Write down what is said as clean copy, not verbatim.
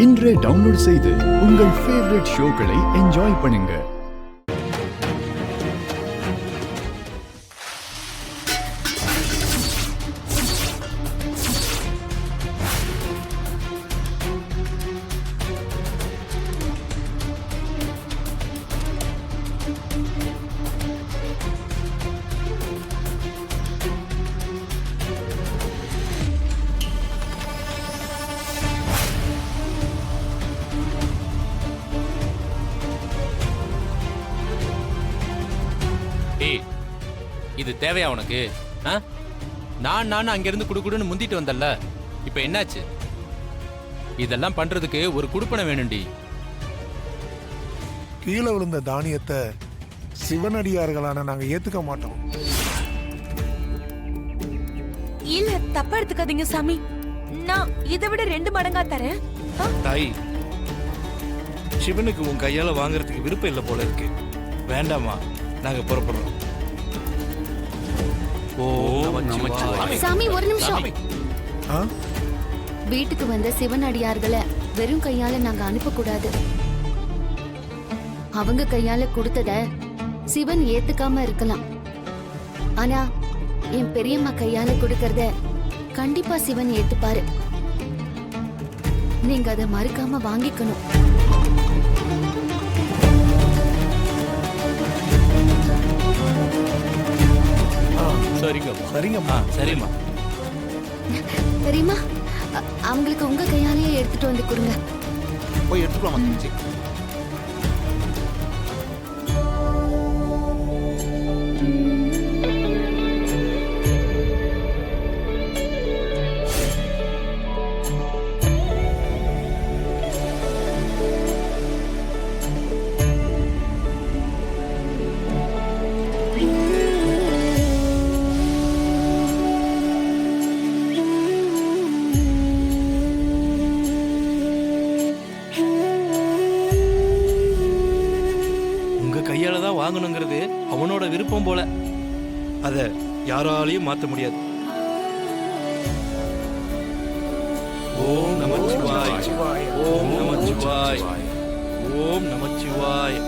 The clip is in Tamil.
இன்றே டவுன்லோட் செய்து உங்கள் ஃபேவரட் ஷோக்களை என்ஜாய் பண்ணுங்க. இது தேவையா உனக்கு? நான் அங்கிருந்து குடுக்குடுன்னு முந்திட்டு வந்தல்ல, இப்ப என்னாச்சு? இதெல்லாம் பண்றதுக்கு ஒரு குடுப்பனை வேணும்டி. கீழே விழுந்த தானியத்தை சிவனடியார்களான நாங்க ஏத்துக்க மாட்டோம். இல்ல, தப்பா எடுத்துக்காதீங்க சாமி. நான் இதை விட 2 மடங்கா தரேன். தாய், சிவனுக்கு உன் கையால வாங்குறதுக்கு விருப்பம் இல்லை போல இருக்கு. வேண்டாமா, நாங்க புறப்படுறோம். சாமி ஒரு நிமிஷம். வீட்டுக்கு வந்த சிவனடியார்களை வெறும் கையால நாங்க அனுப்ப கூடாது. அவங்க கையால கொடுத்தத சிவன் ஏத்துக்காம இருக்கலாம், ஆனா என் பெரியம்மா கையால கொடுக்கறத கண்டிப்பா சிவன் ஏத்துப்பாரு. நீங்க அதை மறுக்காம வாங்கிக்கணும். சரிங்கம்மா. சரிம்மா. தெரியுமா, அவங்களுக்கு உங்க கையாலேயே எடுத்துட்டு வந்து கொடுங்க. போய் எடுத்துக்கலாம். கையால தான் வாங்கணுங்கிறது அவனோட விருப்பம் போல, அத யாராலையும் மாத்த முடியாது. ஓம் நமச்சிவாய், ஓம் நமச்சிவாய், ஓம் நமச்சிவாய்.